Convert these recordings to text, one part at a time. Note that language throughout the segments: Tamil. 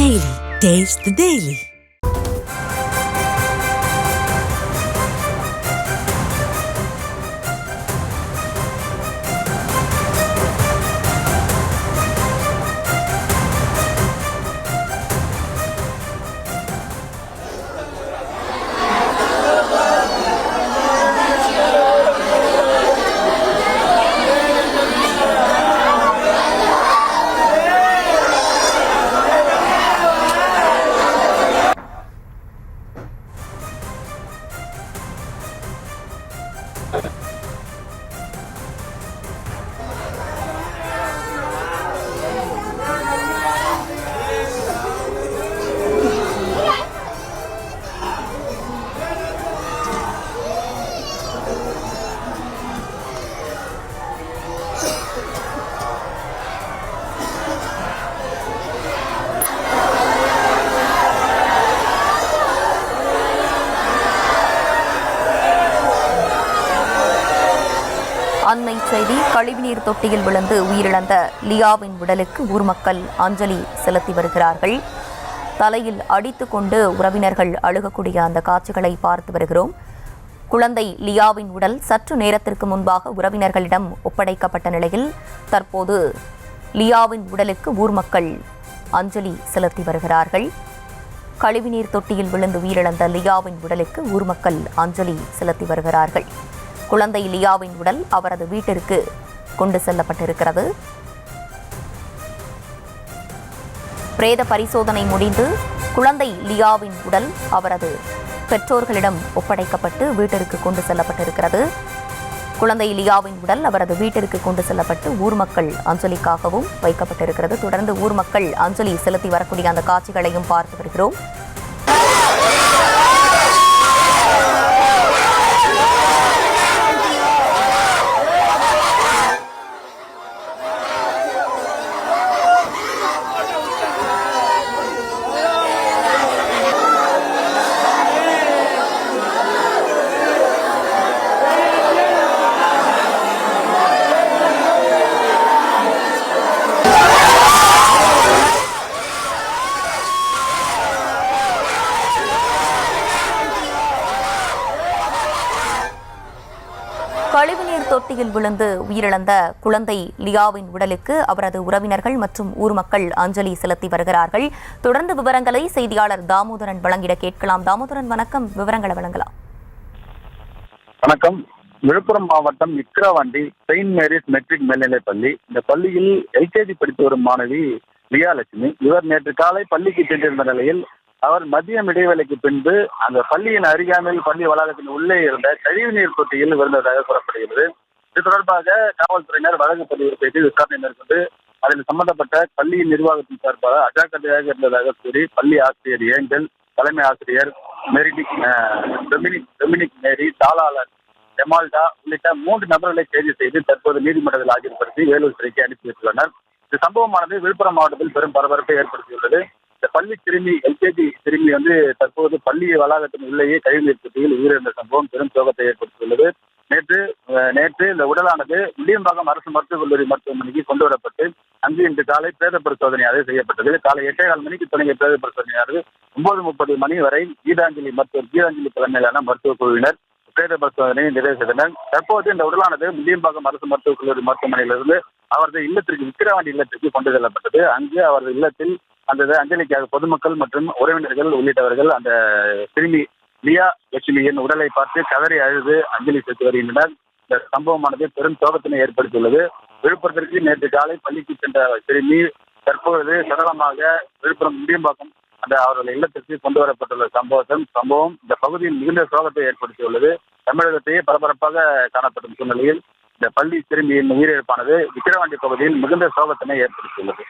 Daily. Taste the Daily. அண்மை செய்தி. கழிவுநீர் தொட்டியில் விழுந்து உயிரிழந்த லியாவின் உடலுக்கு ஊர் மக்கள் அஞ்சலி செலுத்தி வருகிறார்கள். தலையில் அடித்துக்கொண்டு உறவினர்கள் அழுகக்கூடிய அந்த காட்சிகளை பார்த்து வருகிறோம். குழந்தை லியாவின் உடல் சற்று நேரத்திற்கு முன்பாக உறவினர்களிடம் ஒப்படைக்கப்பட்ட நிலையில் தற்போது லியாவின் உடலுக்கு ஊர் மக்கள் அஞ்சலி செலுத்தி வருகிறார்கள். கழிவுநீர் தொட்டியில் விழுந்து உயிரிழந்த லியாவின் உடலுக்கு ஊர் மக்கள் அஞ்சலி செலுத்தி வருகிறார்கள். குழந்தை லியாவின் உடல் அவரது வீட்டிற்கு கொண்டு செல்லப்பட்டிருக்கிறது. பிரேத பரிசோதனை முடிந்து குழந்தை லியாவின் உடல் அவரது பெற்றோர்களிடம் ஒப்படைக்கப்பட்டு வீட்டிற்கு கொண்டு செல்லப்பட்டிருக்கிறது. குழந்தை லியாவின் உடல் அவரது வீட்டிற்கு கொண்டு செல்லப்பட்டு ஊர் மக்கள் அஞ்சலிக்காகவும் வைக்கப்பட்டிருக்கிறது. தொடர்ந்து ஊர் மக்கள் அஞ்சலி செலுத்தி வரக்கூடிய அந்த காட்சிகளையும் பார்த்து வருகிறோம். கழிவுநீர் தொட்டியில் விழுந்து உயிரிழந்த குழந்தை லியாவின் உடலுக்கு அவரது உறவினர்கள் மற்றும் ஊர் மக்கள் அஞ்சலி செலுத்தி வருகிறார்கள். தொடர்ந்து விவரங்களை செய்தியாளர் தாமோதரன் வழங்கிட கேட்கலாம். தாமோதரன், வணக்கம். விவரங்களை வழங்கலாம். வணக்கம். விழுப்புரம் மாவட்டம் விக்கிரவாண்டி செயின்ட் மேரிஸ் மெட்ரிக் மேல்நிலைப் பள்ளி. இந்த பள்ளியில் எல்கேஜி படித்து வரும் மாணவி லியாலட்சுமி. இவர் நேற்று காலை பள்ளிக்கு சென்றிருந்த நிலையில் அவர் மதியம் இடைவேளைக்கு பின்பு அந்த பள்ளியின் அருகாமையில் பள்ளி வளாகத்தின் உள்ளே இருந்த கழிவுநீர் தொட்டியில் விழுந்ததாக கூறப்படுகிறது. இது தொடர்பாக காவல்துறையினர் வழக்கு பதிவு செய்து விசாரணை மேற்கொண்டு அதில் சம்பந்தப்பட்ட பள்ளியின் நிர்வாகத்தின் சார்பாக அஜாக்கிரதையாக இருந்ததாக கூறி பள்ளி ஆசிரியர் ஏஞ்சல், தலைமை ஆசிரியர் டொமினிக் மேரி, தாளாளர் எமால்டா உள்ளிட்ட 3 நபர்களை கைது செய்து தற்போது நீதிமன்றத்தில் ஆஜர்படுத்தி வேலூர் சிறைக்கு அனுப்பி வைத்துள்ளனர். இந்த சம்பவமானது விழுப்புரம் மாவட்டத்தில் பெரும் பரபரப்பை ஏற்படுத்தியுள்ளது. இந்த பள்ளி சிறுமி, எல்கேஜி சிறுமி தற்போது பள்ளி வளாகத்தின் உள்ளேயே கழிவுநீர் தொட்டியில் உயிரிழந்த சம்பவம் பெரும் சோகத்தை ஏற்படுத்தியுள்ளது. நேற்று இந்த உடலானது முண்டியம்பாக்கம் அரசு மருத்துவக் கல்லூரி மருத்துவமனைக்கு கொண்டு வரப்பட்டு அங்கு இன்று காலை பிரேத பரிசோதனையாக செய்யப்பட்டது. காலை 8:15 மணிக்கு தொடங்கிய பிரேத பரிசோதனையானது 9:30 மணி வரை கீதாஞ்சலி தலைமையிலான மருத்துவக் குழுவினர் பிரேத பரிசோதனையை நிறைவு செய்தனர். தற்போது இந்த உடலானது முண்டியம்பாக்கம் அரசு மருத்துவக் கல்லூரி மருத்துவமனையிலிருந்து அவரது இல்லத்திற்கு, விக்கிரவாண்டி இல்லத்திற்கு கொண்டு செல்லப்பட்டது. அங்கு அவரது இல்லத்தில் அந்த அஞ்சலிக்காக பொதுமக்கள் மற்றும் உறவினர்கள் உள்ளிட்டவர்கள் அந்த சிறுமி லியா லட்சுமியின் உடலை பார்த்து கதறி அழுது அஞ்சலி செலுத்தி வருகின்றனர். இந்த சம்பவமானது பெரும் சோகத்தினை ஏற்படுத்தியுள்ளது. விழுப்புரத்திற்கு நேற்று காலை பள்ளிக்கு சென்ற சிறுமி தற்பொழுது சடலமாக விழுப்புரம் முண்டியம்பாக்கம் அவர்கள் இல்லத்திற்கு கொண்டு வரப்பட்டுள்ள சம்பவம் இந்த பகுதியில் மிகுந்த சோகத்தை ஏற்படுத்தியுள்ளது. தமிழகத்தையே பரபரப்பாக காணப்படும் சூழ்நிலையில் இந்த பள்ளி சிறுமியின் உயிரிழப்பானது விக்கிரவாண்டி பகுதியில் மிகுந்த சோகத்தினை ஏற்படுத்தியுள்ளது.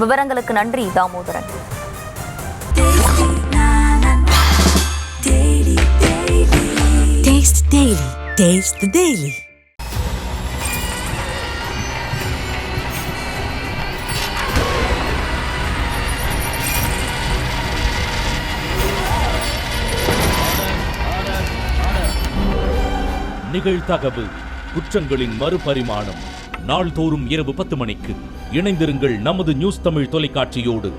விவரங்களுக்கு நன்றி Damodaran. Taste Daily. Taste the Daily. நிகழ்தகவு குற்றங்களின் மறுபரிமாணம். நாள்தோறும் இரவு 10 மணிக்கு இணைந்திருங்கள் நமது நியூஸ் தமிழ் தொலைக்காட்சியோடு.